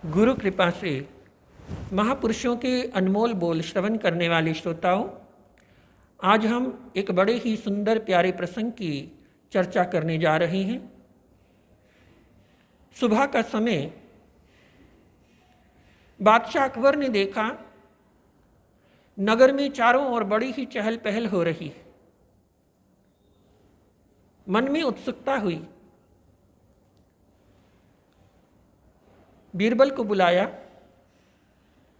गुरु कृपा से महापुरुषों के अनमोल बोल श्रवण करने वाले श्रोताओं, आज हम एक बड़े ही सुंदर प्यारे प्रसंग की चर्चा करने जा रहे हैं। सुबह का समय बादशाह अकबर ने देखा नगर में चारों ओर बड़ी ही चहल पहल हो रही है। मन में उत्सुकता हुई, बीरबल को बुलाया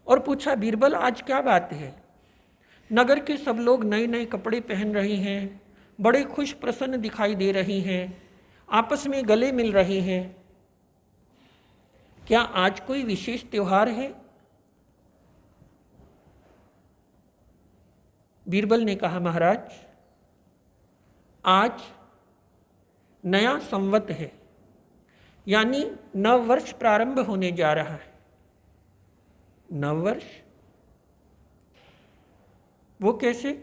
और पूछा, बीरबल आज क्या बात है? नगर के सब लोग नए नए कपड़े पहन रहे हैं, बड़े खुश प्रसन्न दिखाई दे रहे हैं, आपस में गले मिल रहे हैं। क्या आज कोई विशेष त्योहार है? बीरबल ने कहा, महाराज आज नया संवत है, यानी नव वर्ष प्रारंभ होने जा रहा है। नव वर्ष वो कैसे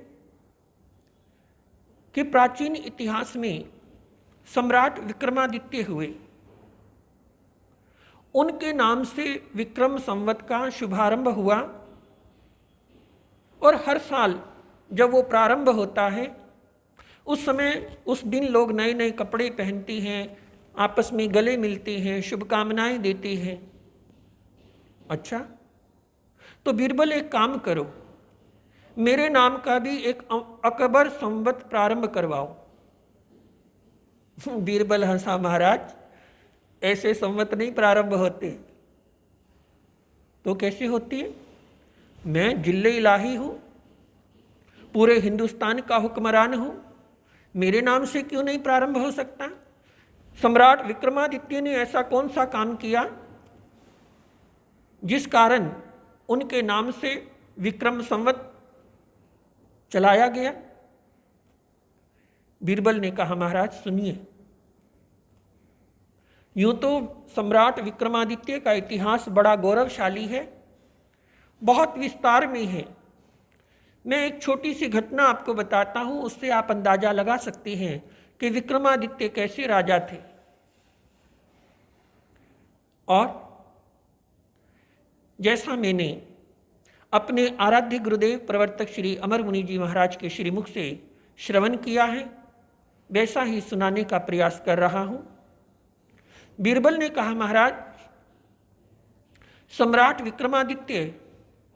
कि प्राचीन इतिहास में सम्राट विक्रमादित्य हुए, उनके नाम से विक्रम संवत का शुभारंभ हुआ और हर साल जब वो प्रारंभ होता है उस समय उस दिन लोग नए नए कपड़े पहनते हैं, आपस में गले मिलते हैं, शुभकामनाएं देते हैं। अच्छा, तो बीरबल एक काम करो, मेरे नाम का भी एक अकबर संवत प्रारंभ करवाओ। बीरबल हंसा, महाराज ऐसे संवत नहीं प्रारंभ होते। तो कैसे होती है? मैं जिले इलाही हूं, पूरे हिंदुस्तान का हुक्मरान हूं, मेरे नाम से क्यों नहीं प्रारंभ हो सकता? सम्राट विक्रमादित्य ने ऐसा कौन सा काम किया जिस कारण उनके नाम से विक्रम संवत चलाया गया? बीरबल ने कहा, महाराज सुनिए, यूं तो सम्राट विक्रमादित्य का इतिहास बड़ा गौरवशाली है, बहुत विस्तार में है। मैं एक छोटी सी घटना आपको बताता हूं, उससे आप अंदाजा लगा सकते हैं कि विक्रमादित्य कैसे राजा थे। और जैसा मैंने अपने आराध्य गुरुदेव प्रवर्तक श्री अमर मुनि जी महाराज के श्रीमुख से श्रवण किया है, वैसा ही सुनाने का प्रयास कर रहा हूं। बीरबल ने कहा, महाराज सम्राट विक्रमादित्य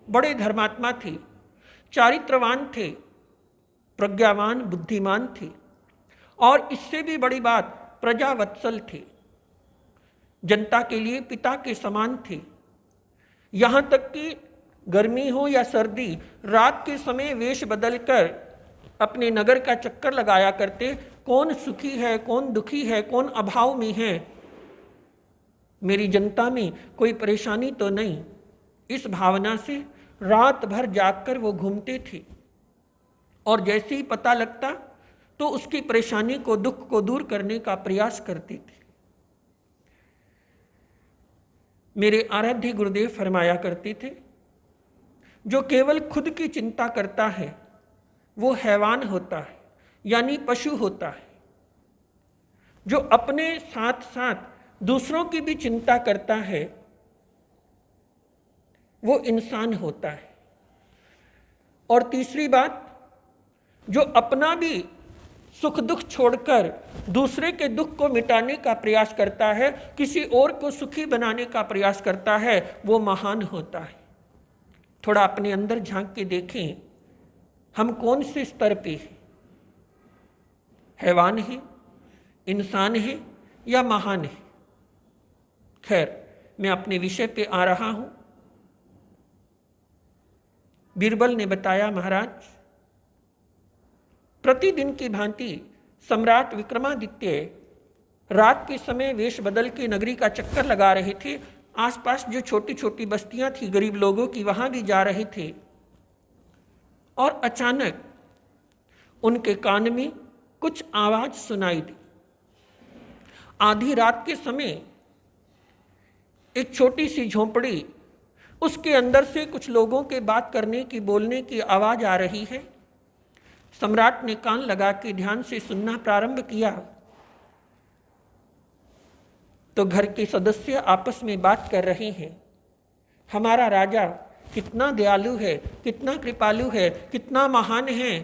बड़े धर्मात्मा थे, चारित्रवान थे, प्रज्ञावान बुद्धिमान थे और इससे भी बड़ी बात प्रजावत्सल थे, जनता के लिए पिता के समान थे। यहाँ तक कि गर्मी हो या सर्दी, रात के समय वेश बदलकर अपने नगर का चक्कर लगाया करते, कौन सुखी है, कौन दुखी है, कौन अभाव में है, मेरी जनता में कोई परेशानी तो नहीं, इस भावना से रात भर जागकर वो घूमते थे और जैसे ही पता लगता तो उसकी परेशानी को, दुख को दूर करने का प्रयास करते थे। मेरे आराध्य गुरुदेव फरमाया करते थे, जो केवल खुद की चिंता करता है वो हैवान होता है, यानी पशु होता है। जो अपने साथ साथ दूसरों की भी चिंता करता है वो इंसान होता है। और तीसरी बात, जो अपना भी सुख दुख छोड़कर दूसरे के दुख को मिटाने का प्रयास करता है, किसी और को सुखी बनाने का प्रयास करता है, वो महान होता है। थोड़ा अपने अंदर झांक के देखें, हम कौन से स्तर पे हैं? हैवान है, इंसान है या महान है? खैर, मैं अपने विषय पे आ रहा हूं। बीरबल ने बताया, महाराज प्रतिदिन की भांति सम्राट विक्रमादित्य रात के समय वेश बदल के नगरी का चक्कर लगा रहे थे। आसपास जो छोटी छोटी बस्तियां थी गरीब लोगों की, वहां भी जा रहे थे और अचानक उनके कान में कुछ आवाज सुनाई दी। आधी रात के समय एक छोटी सी झोंपड़ी, उसके अंदर से कुछ लोगों के बात करने की, बोलने की आवाज आ रही है। सम्राट ने कान लगा के ध्यान से सुनना प्रारंभ किया तो घर के सदस्य आपस में बात कर रहे हैं। हमारा राजा कितना दयालु है, कितना कृपालु है, कितना महान है।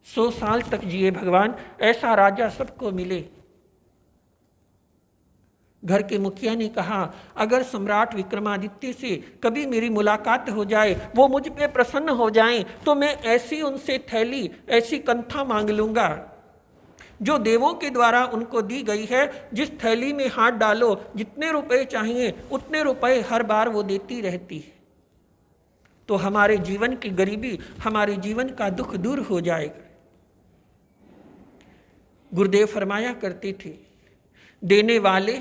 100 साल तक जिए भगवान, ऐसा राजा सबको मिले। घर के मुखिया ने कहा, अगर सम्राट विक्रमादित्य से कभी मेरी मुलाकात हो जाए, वो मुझ पे प्रसन्न हो जाएं, तो मैं ऐसी उनसे थैली, ऐसी कंथा मांग लूंगा जो देवों के द्वारा उनको दी गई है। जिस थैली में हाथ डालो, जितने रुपए चाहिए उतने रुपए हर बार वो देती रहती है। तो हमारे जीवन की गरीबी, हमारे जीवन का दुख दूर हो जाएगा। गुरुदेव फरमाया करते थे, देने वाले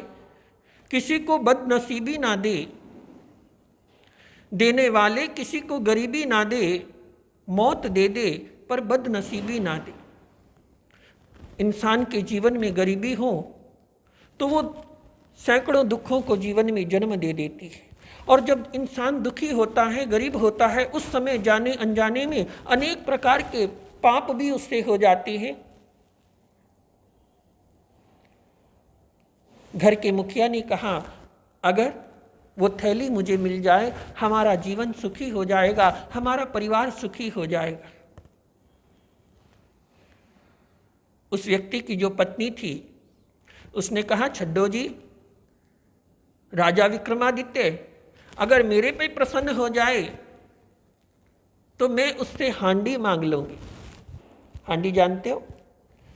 किसी को बदनसीबी ना दे, देने वाले किसी को गरीबी ना दे, मौत दे दे पर बदनसीबी ना दे। इंसान के जीवन में गरीबी हो तो वो सैकड़ों दुखों को जीवन में जन्म दे देती है, और जब इंसान दुखी होता है, गरीब होता है, उस समय जाने अनजाने में अनेक प्रकार के पाप भी उससे हो जाते हैं। घर के मुखिया ने कहा, अगर वो थैली मुझे मिल जाए, हमारा जीवन सुखी हो जाएगा, हमारा परिवार सुखी हो जाएगा। उस व्यक्ति की जो पत्नी थी, उसने कहा, छड्डो जी, राजा विक्रमादित्य अगर मेरे पे प्रसन्न हो जाए तो मैं उससे हांडी मांग लूंगी। हांडी जानते हो,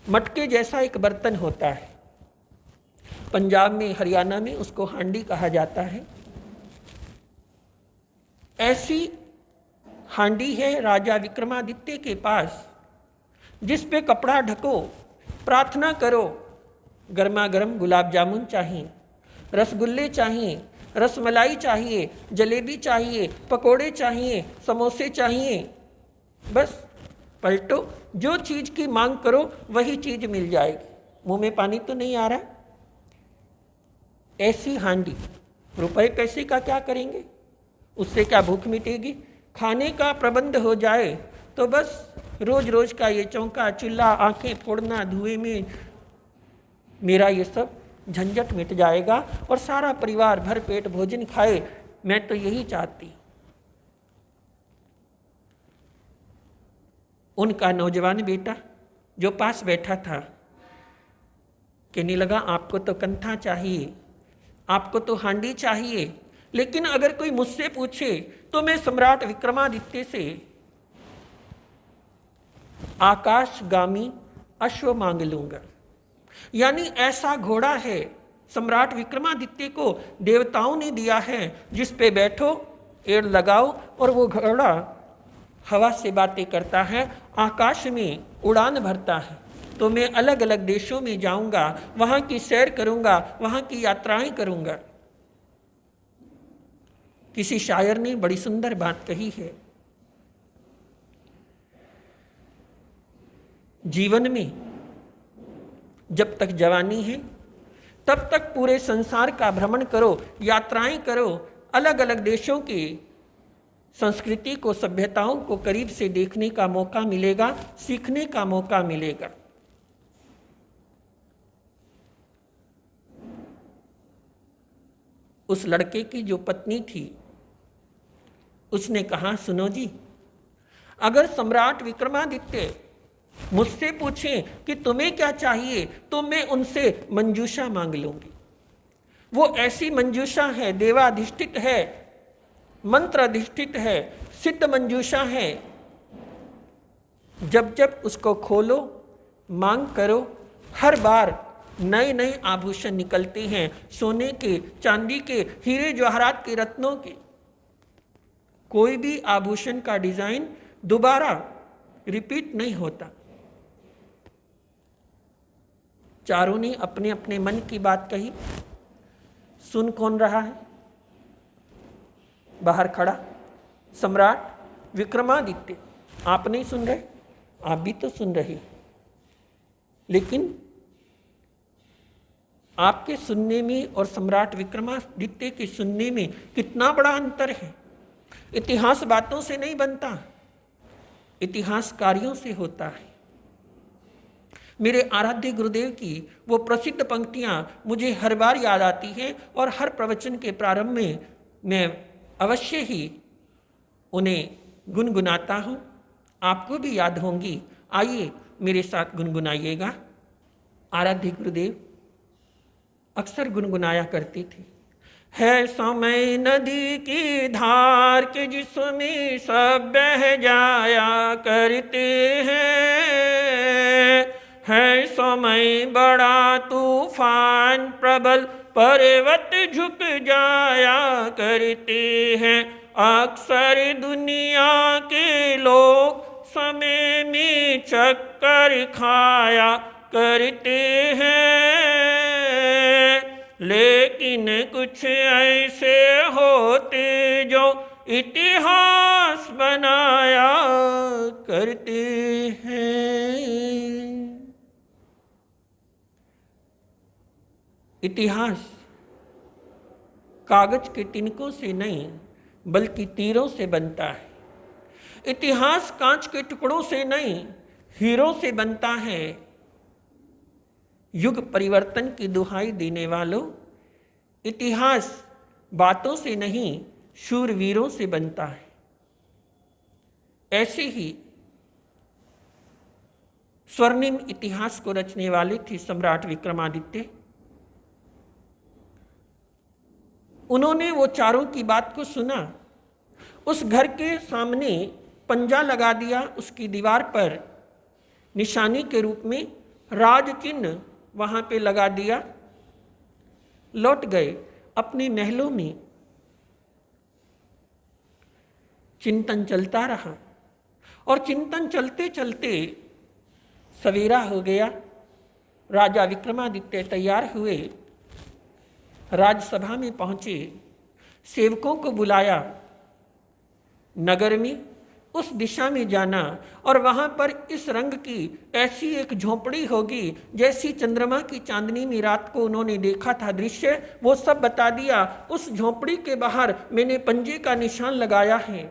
मटके जैसा एक बर्तन होता है। पंजाब में, हरियाणा में उसको हांडी कहा जाता है। ऐसी हांडी है राजा विक्रमादित्य के पास, जिस पे कपड़ा ढको, प्रार्थना करो। गर्मा गर्म गुलाब जामुन चाहिए, रसगुल्ले चाहिए, रसमलाई चाहिए, जलेबी चाहिए, पकोड़े चाहिए, समोसे चाहिए। बस पलटो, जो चीज़ की मांग करो वही चीज़ मिल जाएगी। मुंह में पानी तो नहीं आ रहा? ऐसी हांडी, रुपए पैसे का क्या करेंगे, उससे क्या भूख मिटेगी? खाने का प्रबंध हो जाए तो बस रोज रोज का ये चौंका चूल्हा, आंखें फोड़ना धुएं में, मेरा ये सब झंझट मिट जाएगा और सारा परिवार भर पेट भोजन खाए। मैं तो यही चाहती। उनका नौजवान बेटा जो पास बैठा था, कहने लगा, आपको तो कंथा चाहिए, आपको तो हांडी चाहिए, लेकिन अगर कोई मुझसे पूछे तो मैं सम्राट विक्रमादित्य से आकाशगामी अश्व मांग लूंगा। यानी ऐसा घोड़ा है सम्राट विक्रमादित्य को देवताओं ने दिया है, जिस पे बैठो, एड़ लगाओ और वो घोड़ा हवा से बातें करता है, आकाश में उड़ान भरता है। तो मैं अलग अलग देशों में जाऊंगा, वहां की सैर करूंगा, वहां की यात्राएं करूंगा। किसी शायर ने बड़ी सुंदर बात कही है, जीवन में जब तक जवानी है तब तक पूरे संसार का भ्रमण करो, यात्राएं करो, अलग अलग देशों की संस्कृति को, सभ्यताओं को करीब से देखने का मौका मिलेगा, सीखने का मौका मिलेगा। उस लड़के की जो पत्नी थी, उसने कहा, सुनो जी, अगर सम्राट विक्रमादित्य मुझसे पूछें कि तुम्हें क्या चाहिए तो मैं उनसे मंजूषा मांग लूंगी। वो ऐसी मंजूषा है, देवाधिष्ठित है, मंत्र अधिष्ठित है, सिद्ध मंजूषा है। जब जब उसको खोलो, मांग करो, हर बार नए नए आभूषण निकलते हैं, सोने के, चांदी के, हीरे जवाहरात के, रत्नों के। कोई भी आभूषण का डिजाइन दोबारा रिपीट नहीं होता। चारों ने अपने अपने मन की बात कही। सुन कौन रहा है? बाहर खड़ा सम्राट विक्रमादित्य। आप नहीं सुन रहे? आप भी तो सुन रहे, लेकिन आपके सुनने में और सम्राट विक्रमादित्य के सुनने में कितना बड़ा अंतर है। इतिहास बातों से नहीं बनता, इतिहास कार्यों से होता है। मेरे आराध्य गुरुदेव की वो प्रसिद्ध पंक्तियां मुझे हर बार याद आती हैं और हर प्रवचन के प्रारंभ में मैं अवश्य ही उन्हें गुनगुनाता हूँ, आपको भी याद होंगी। आइए मेरे साथ गुनगुनाइएगा। आराध्य गुरुदेव अक्सर गुनगुनाया करते थे। है समय नदी की धार के जिसमें सब बह जाया करते हैं, है समय बड़ा तूफान प्रबल पर्वत झुक जाया करते हैं। अक्सर दुनिया के लोग समय में चक्कर खाया करते हैं, लेकिन कुछ ऐसे होते जो इतिहास बनाया करते हैं। इतिहास कागज के तिनकों से नहीं बल्कि तीरों से बनता है। इतिहास कांच के टुकड़ों से नहीं हीरों से बनता है। युग परिवर्तन की दुहाई देने वालों, इतिहास बातों से नहीं शूरवीरों से बनता है। ऐसे ही स्वर्णिम इतिहास को रचने वाले थे सम्राट विक्रमादित्य। उन्होंने वो चारों की बात को सुना, उस घर के सामने पंजा लगा दिया, उसकी दीवार पर निशानी के रूप में राज चिन्ह वहाँ पे लगा दिया, लौट गए अपने महलों में। चिंतन चलता रहा और चिंतन चलते चलते सवेरा हो गया। राजा विक्रमादित्य तैयार हुए, राजसभा में पहुँचे, सेवकों को बुलाया, नगर में उस दिशा में जाना और वहाँ पर इस रंग की ऐसी एक झोंपड़ी होगी जैसी चंद्रमा की चांदनी में रात को उन्होंने देखा था दृश्य, वो सब बता दिया। उस झोंपड़ी के बाहर मैंने पंजे का निशान लगाया है।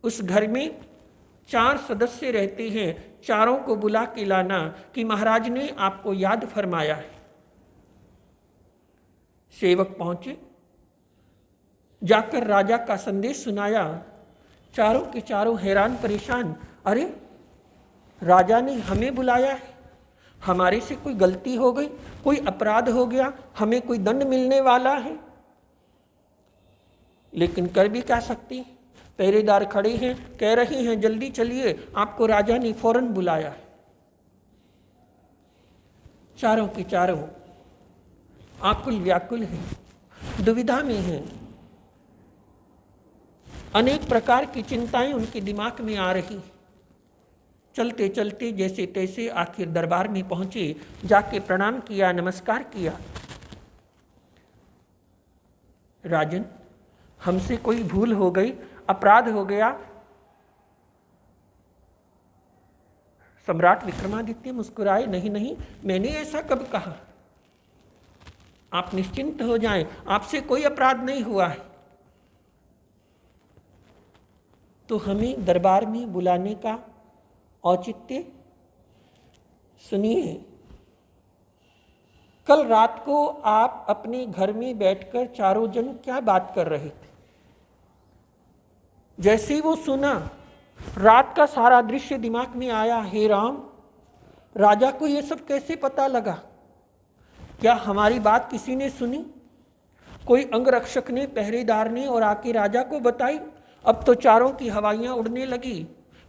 उस घर में 4 सदस्य रहते हैं, चारों को बुला के लाना कि महाराज ने आपको याद फरमाया है। सेवक पहुंचे, जाकर राजा का संदेश सुनाया। चारों के चारों हैरान परेशान, अरे राजा ने हमें बुलाया है, हमारे से कोई गलती हो गई, कोई अपराध हो गया, हमें कोई दंड मिलने वाला है। लेकिन कर भी क्या सकती, पहरेदार खड़े हैं, कह रही हैं जल्दी चलिए, आपको राजा ने फौरन बुलाया है। चारों के चारों आकुल व्याकुल हैं, दुविधा में हैं, अनेक प्रकार की चिंताएं उनके दिमाग में आ रही। चलते चलते जैसे तैसे आखिर दरबार में पहुंचे, जाके प्रणाम किया, नमस्कार किया। राजन, हमसे कोई भूल हो गई, अपराध हो गया। सम्राट विक्रमादित्य मुस्कुराए, नहीं नहीं, मैंने ऐसा कब कहा, आप निश्चिंत हो जाएं, आपसे कोई अपराध नहीं हुआ है। तो हमें दरबार में बुलाने का औचित्य सुनिए। कल रात को आप अपने घर में बैठकर चारों जन क्या बात कर रहे थे? जैसे ही वो सुना, रात का सारा दृश्य दिमाग में आया। हे राम, राजा को ये सब कैसे पता लगा? क्या हमारी बात किसी ने सुनी? कोई अंगरक्षक ने, पहरेदार ने और आके राजा को बताई? अब तो चारों की हवाइयाँ उड़ने लगी,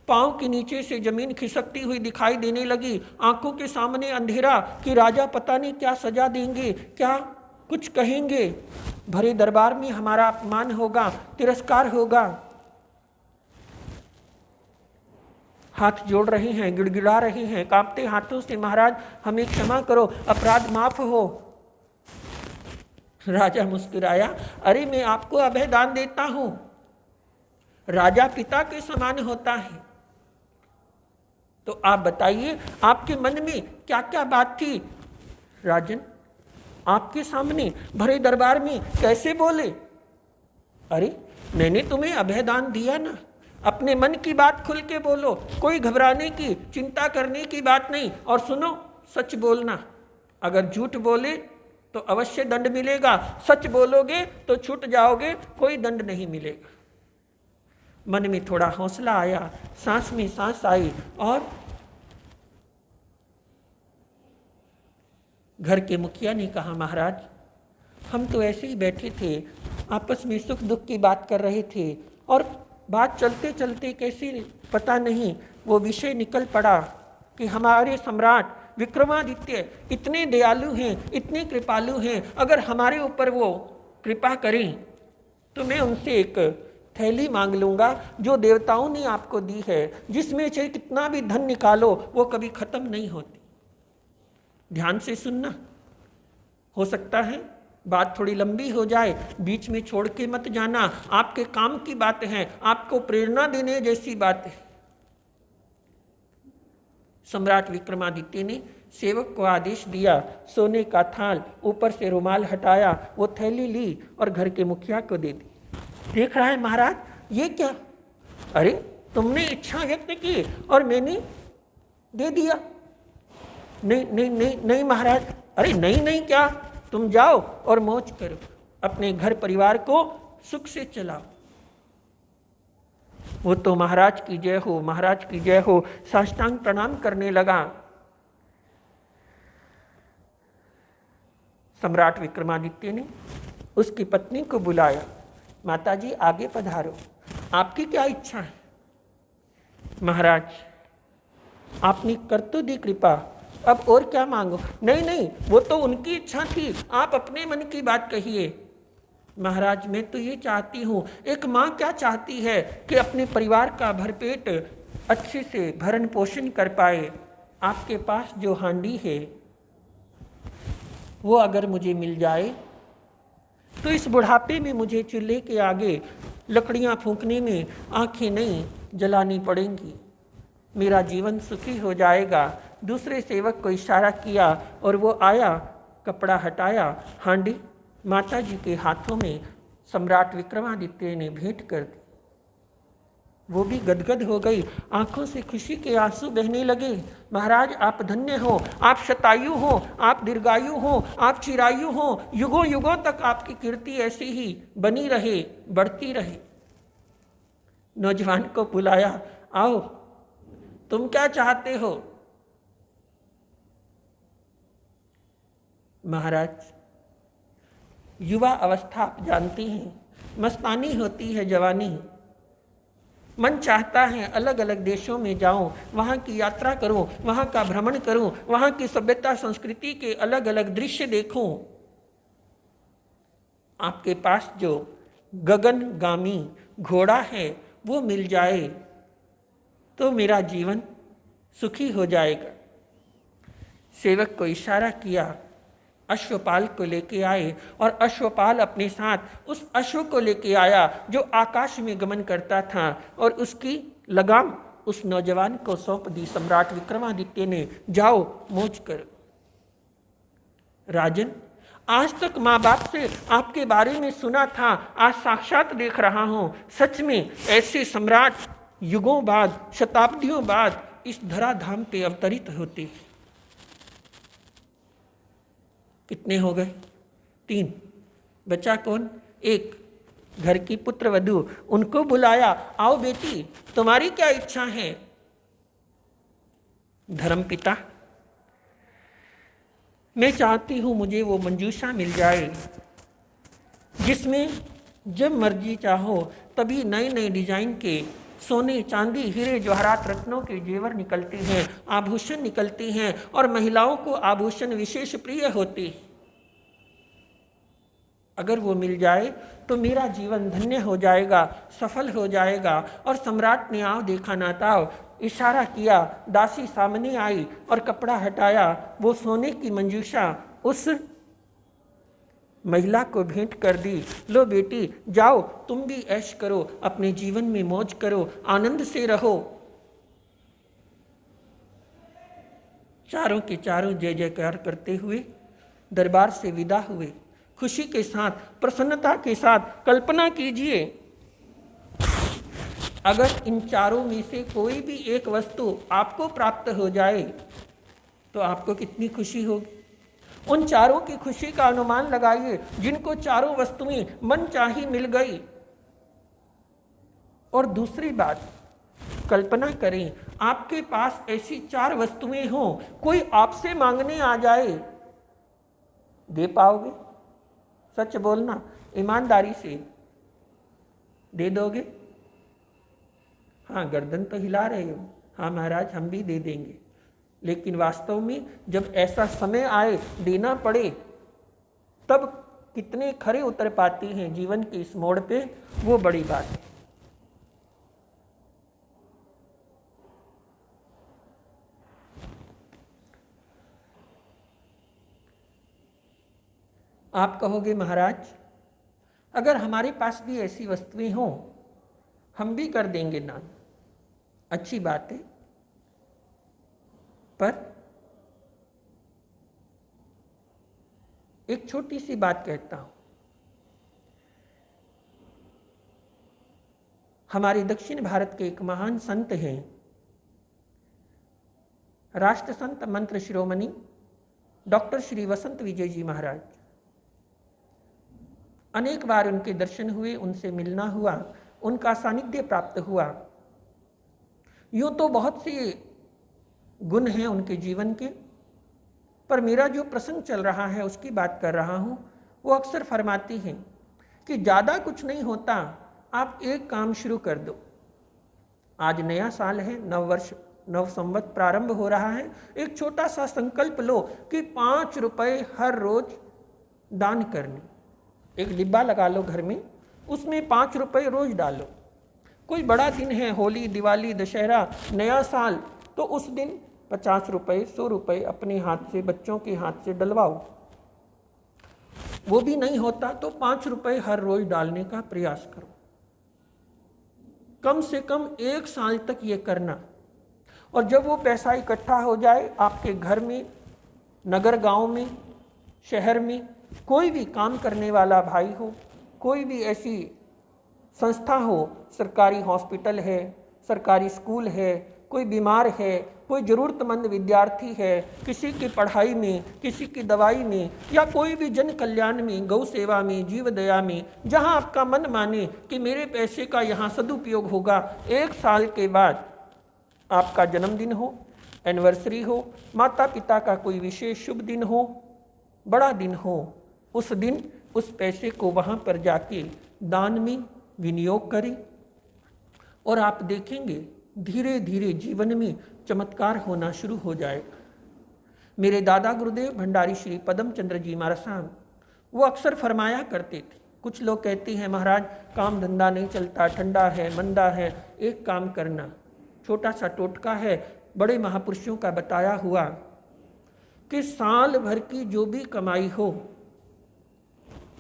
पाँव के नीचे से जमीन खिसकती हुई दिखाई देने लगी, आंखों के सामने अंधेरा कि राजा पता नहीं क्या सजा देंगे, क्या कुछ कहेंगे, भरे दरबार में हमारा अपमान होगा, तिरस्कार होगा। हाथ जोड़ रहे हैं, गिड़गिड़ा रहे हैं कांपते हाथों से, महाराज हमें क्षमा करो, अपराध माफ हो। राजा मुस्कुराया, अरे मैं आपको अभय दान देता हूं, राजा पिता के समान होता है। तो आप बताइए, आपके मन में क्या क्या बात थी? राजन, आपके सामने भरे दरबार में कैसे बोले? अरे मैंने तुम्हें अभय दान दिया ना, अपने मन की बात खुल के बोलो, कोई घबराने की, चिंता करने की बात नहीं। और सुनो, सच बोलना, अगर झूठ बोले तो अवश्य दंड मिलेगा, सच बोलोगे तो छूट जाओगे, कोई दंड नहीं मिलेगा। मन में थोड़ा हौसला आया, सांस में सांस आई और घर के मुखिया ने कहा, महाराज हम तो ऐसे ही बैठे थे, आपस में सुख दुख की बात कर रहे थे और बात चलते चलते कैसे पता नहीं वो विषय निकल पड़ा कि हमारे सम्राट विक्रमादित्य इतने दयालु हैं, इतने कृपालु हैं, अगर हमारे ऊपर वो कृपा करें तो मैं उनसे एक थैली मांग लूँगा जो देवताओं ने आपको दी है, जिसमें से कितना भी धन निकालो वो कभी खत्म नहीं होती। ध्यान से सुनना, हो सकता है बात थोड़ी लंबी हो जाए, बीच में छोड़ के मत जाना, आपके काम की बात है, आपको प्रेरणा देने जैसी बात है। सम्राट विक्रमादित्य ने सेवक को आदेश दिया, सोने का थाल, ऊपर से रुमाल हटाया, वो थैली ली और घर के मुखिया को दे दी। देख रहा है महाराज ये क्या? अरे तुमने इच्छा व्यक्त की और मैंने दे दिया। नहीं नहीं नहीं नहीं महाराज, अरे नहीं नहीं क्या, तुम जाओ और मौज करो, अपने घर परिवार को सुख से चलाओ। वो तो महाराज की जय हो, महाराज की जय हो, साष्टांग प्रणाम करने लगा। सम्राट विक्रमादित्य ने उसकी पत्नी को बुलाया, माताजी आगे पधारो, आपकी क्या इच्छा है? महाराज आपने कर तो दी कृपा, अब और क्या मांगो? नहीं नहीं, वो तो उनकी इच्छा थी, आप अपने मन की बात कहिए। महाराज मैं तो ये चाहती हूँ, एक माँ क्या चाहती है कि अपने परिवार का भरपेट अच्छे से भरण पोषण कर पाए। आपके पास जो हांडी है वो अगर मुझे मिल जाए तो इस बुढ़ापे में मुझे चूल्हे के आगे लकड़ियाँ फूंकने में आंखें नहीं जलानी पड़ेंगी, मेरा जीवन सुखी हो जाएगा। दूसरे सेवक को इशारा किया और वो आया, कपड़ा हटाया, हांडी माता जी के हाथों में सम्राट विक्रमादित्य ने भेंट कर दी। वो भी गदगद हो गई, आंखों से खुशी के आंसू बहने लगे। महाराज आप धन्य हो, आप शतायु हो, आप दीर्घायु हो, आप चिरायु हो, युगों युगों तक आपकी कीर्ति ऐसी ही बनी रहे, बढ़ती रहे। नौजवान को बुलाया, आओ तुम क्या चाहते हो? महाराज युवा अवस्था आप जानती हैं, मस्तानी होती है जवानी, मन चाहता है अलग अलग देशों में जाऊं, वहाँ की यात्रा करूं, वहाँ का भ्रमण करूं, वहाँ की सभ्यता संस्कृति के अलग अलग दृश्य देखूं। आपके पास जो गगनगामी घोड़ा है वो मिल जाए तो मेरा जीवन सुखी हो जाएगा। सेवक को इशारा किया, अश्वपाल को लेके आए और अश्वपाल अपने साथ उस अश्व को लेके आया जो आकाश में गमन करता था और उसकी लगाम उस नौजवान को सौंप दी। सम्राट विक्रमादित्य ने, जाओ मौज करो। राजन आज तक माँ बाप से आपके बारे में सुना था, आज साक्षात देख रहा हूँ, सच में ऐसे सम्राट युगों बाद, शताब्दियों बाद इस धराधाम पे अवतरित होते। कितने हो गए? 3। बचा कौन? 1। घर की पुत्र वधू, उनको बुलाया, आओ बेटी तुम्हारी क्या इच्छा है? धर्मपिता मैं चाहती हूँ मुझे वो मंजूषा मिल जाए जिसमें जब मर्जी चाहो तभी नए नए डिजाइन के सोने चांदी हीरे जवाहरात रत्नों के जेवर निकलते हैं, आभूषण निकलते हैं और महिलाओं को आभूषण विशेष प्रिय होते हैं। अगर वो मिल जाए तो मेरा जीवन धन्य हो जाएगा, सफल हो जाएगा। और सम्राट ने आओ देखा ना ताओ, इशारा किया, दासी सामने आई और कपड़ा हटाया, वो सोने की मंजूषा उस महिला को भेंट कर दी। लो बेटी जाओ तुम भी ऐश करो, अपने जीवन में मौज करो, आनंद से रहो। चारों के चारों जय जयकार करते हुए दरबार से विदा हुए। खुशी के साथ, प्रसन्नता के साथ कल्पना कीजिए, अगर इन चारों में से कोई भी एक वस्तु आपको प्राप्त हो जाए तो आपको कितनी खुशी होगी। उन चारों की खुशी का अनुमान लगाइए जिनको चारों वस्तुएं मन चाही मिल गई। और दूसरी बात, कल्पना करें आपके पास ऐसी 4 वस्तुएं हों, कोई आपसे मांगने आ जाए, दे पाओगे? सच बोलना, ईमानदारी से दे दोगे? हाँ, गर्दन तो हिला रहे हो, हाँ महाराज हम भी दे देंगे। लेकिन वास्तव में जब ऐसा समय आए, देना पड़े, तब कितने खरे उतर पाती हैं जीवन के इस मोड़ पे, वो बड़ी बात है। आप कहोगे महाराज अगर हमारे पास भी ऐसी वस्तुएं हों हम भी कर देंगे दान। अच्छी बात है, पर एक छोटी सी बात कहता हूं। हमारे दक्षिण भारत के एक महान संत हैं, राष्ट्र संत मंत्र शिरोमणि डॉक्टर श्री वसंत विजय जी महाराज। अनेक बार उनके दर्शन हुए, उनसे मिलना हुआ, उनका सानिध्य प्राप्त हुआ। यूँ तो बहुत से गुण हैं उनके जीवन के, पर मेरा जो प्रसंग चल रहा है उसकी बात कर रहा हूँ। वो अक्सर फरमाती हैं कि ज़्यादा कुछ नहीं होता, आप एक काम शुरू कर दो। आज नया साल है, नव वर्ष, नव संवत प्रारंभ हो रहा है। एक छोटा सा संकल्प लो कि 5 रुपए हर रोज दान करने। एक डिब्बा लगा लो घर में, उसमें 5 रुपए रोज डालो। कोई बड़ा दिन है, होली, दिवाली, दशहरा, नया साल, तो उस दिन 50 रुपए, 100 रुपए अपने हाथ से, बच्चों के हाथ से डलवाओ। वो भी नहीं होता तो 5 रुपए हर रोज डालने का प्रयास करो। कम से कम 1 साल तक ये करना। और जब वो पैसा इकट्ठा हो जाए, आपके घर में, नगर गांव में, शहर में कोई भी काम करने वाला भाई हो, कोई भी ऐसी संस्था हो, सरकारी हॉस्पिटल है, सरकारी स्कूल है, कोई बीमार है, कोई ज़रूरतमंद विद्यार्थी है, किसी की पढ़ाई में, किसी की दवाई में, या कोई भी जन कल्याण में, गौ सेवा में, जीव दया में, जहां आपका मन माने कि मेरे पैसे का यहाँ सदुपयोग होगा। 1 साल के बाद आपका जन्मदिन हो, एनिवर्सरी हो, माता पिता का कोई विशेष शुभ दिन हो, बड़ा दिन हो, उस दिन उस पैसे को वहाँ पर जाके दान में विनियोग करें और आप देखेंगे धीरे धीरे जीवन में चमत्कार होना शुरू हो जाएगा। मेरे दादा गुरुदेव भंडारी श्री पदम चंद्र जी महाराज साहब, वो अक्सर फरमाया करते थे। कुछ लोग कहते हैं महाराज काम धंधा नहीं चलता, ठंडा है, मंदा है, एक काम करना, छोटा सा टोटका है, बड़े महापुरुषों का बताया हुआ कि साल भर की जो भी कमाई हो,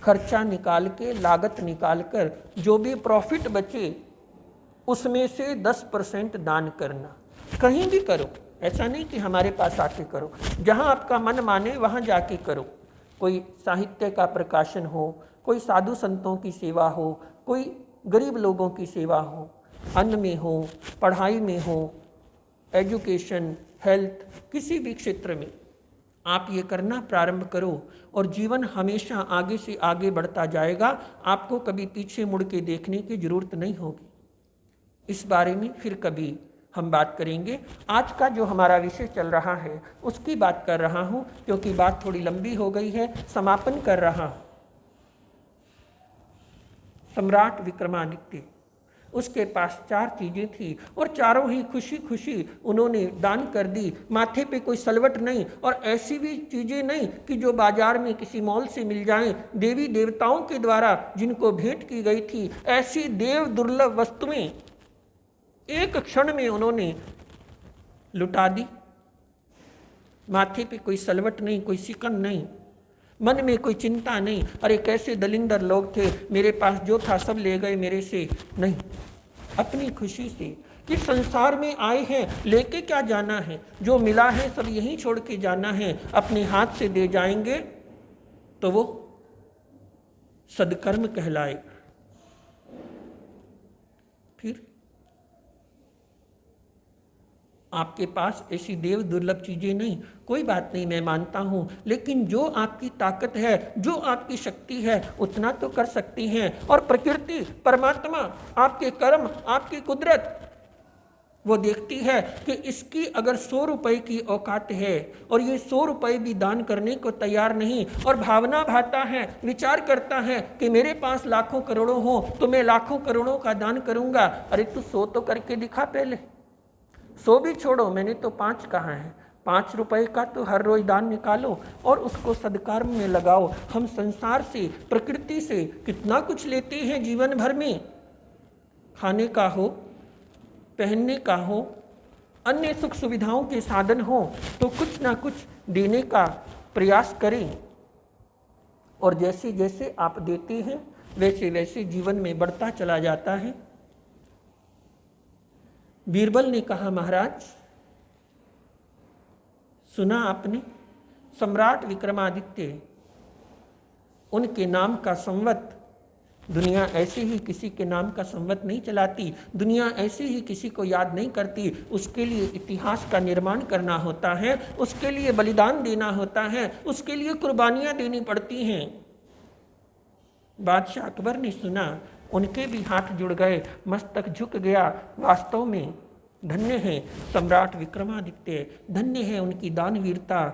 खर्चा निकाल के, लागत निकाल कर जो भी प्रॉफिट बचे उसमें से 10% दान करना। कहीं भी करो, ऐसा नहीं कि हमारे पास आके करो, जहां आपका मन माने वहां जाके करो। कोई साहित्य का प्रकाशन हो, कोई साधु संतों की सेवा हो, कोई गरीब लोगों की सेवा हो, अन्न में हो, पढ़ाई में हो, एजुकेशन, हेल्थ, किसी भी क्षेत्र में आप ये करना प्रारंभ करो और जीवन हमेशा आगे से आगे बढ़ता जाएगा। आपको कभी पीछे मुड़ के देखने की जरूरत नहीं होगी। इस बारे में फिर कभी हम बात करेंगे। आज का जो हमारा विषय चल रहा है उसकी बात कर रहा हूँ, क्योंकि बात थोड़ी लंबी हो गई है, समापन कर रहा हूँ। सम्राट विक्रमादित्य, उसके पास 4 चीज़ें थी और चारों ही खुशी खुशी उन्होंने दान कर दी। माथे पे कोई सलवट नहीं और ऐसी भी चीज़ें नहीं कि जो बाजार में किसी मॉल से मिल जाएं। देवी देवताओं के द्वारा जिनको भेंट की गई थी, ऐसी देव दुर्लभ वस्तुएं एक क्षण में उन्होंने लुटा दी। माथे पे कोई सलवट नहीं, कोई सिकन नहीं, मन में कोई चिंता नहीं, अरे कैसे दलिंदर लोग थे, मेरे पास जो था सब ले गए मेरे से। नहीं, अपनी खुशी से कि संसार में आए हैं, लेके क्या जाना है, जो मिला है सब यहीं छोड़ के जाना है, अपने हाथ से दे जाएंगे तो वो सदकर्म कहलाएगा। फिर आपके पास ऐसी देव दुर्लभ चीज़ें नहीं, कोई बात नहीं, मैं मानता हूँ, लेकिन जो आपकी ताकत है, जो आपकी शक्ति है, उतना तो कर सकती हैं। और प्रकृति, परमात्मा, आपके कर्म, आपकी कुदरत, वो देखती है कि इसकी अगर 100 रुपए की औकात है और ये 100 रुपए भी दान करने को तैयार नहीं, और भावना भाता है, विचार करता है कि मेरे पास लाखों करोड़ों हो तो मैं लाखों करोड़ों का दान करूंगा। अरे तू 100 तो करके दिखा पहले। 100 भी छोड़ो, मैंने तो 5 कहा है। 5 रुपए का तो हर रोज दान निकालो और उसको सदकर्म में लगाओ। हम संसार से, प्रकृति से कितना कुछ लेते हैं जीवन भर में, खाने का हो, पहनने का हो, अन्य सुख सुविधाओं के साधन हो, तो कुछ ना कुछ देने का प्रयास करें। और जैसे जैसे आप देते हैं वैसे वैसे जीवन में बढ़ता चला जाता है। बीरबल ने कहा, महाराज सुना आपने, सम्राट विक्रमादित्य, उनके नाम का संवत, दुनिया ऐसे ही किसी के नाम का संवत नहीं चलाती, दुनिया ऐसे ही किसी को याद नहीं करती। उसके लिए इतिहास का निर्माण करना होता है, उसके लिए बलिदान देना होता है, उसके लिए कुर्बानियां देनी पड़ती हैं। बादशाह अकबर ने सुना, उनके भी हाथ जुड़ गए, मस्तक झुक गया। वास्तव में धन्य है सम्राट विक्रमादित्य, धन्य है उनकी दानवीरता,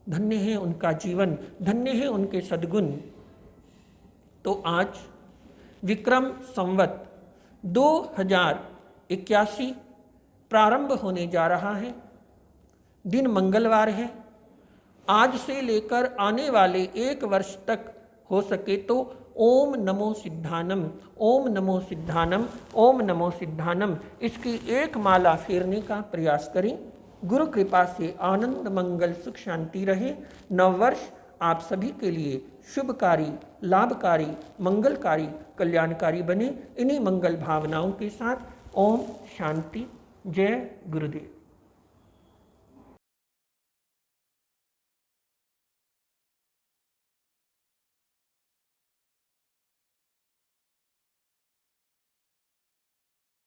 धन्य है उनका जीवन, धन्य है उनके सद्गुण। तो आज विक्रम संवत 2081 प्रारंभ होने जा रहा है। दिन मंगलवार है। आज से लेकर आने वाले 1 वर्ष तक हो सके तो ओम नमो सिद्धानम, ओम नमो सिद्धानम, ओम नमो सिद्धानम, इसकी 1 माला फेरने का प्रयास करें। गुरु कृपा से आनंद, मंगल, सुख, शांति रहे। नववर्ष आप सभी के लिए शुभकारी, लाभकारी, मंगलकारी, कल्याणकारी बने। इन्हीं मंगल भावनाओं के साथ ओम शांति। जय गुरुदेव।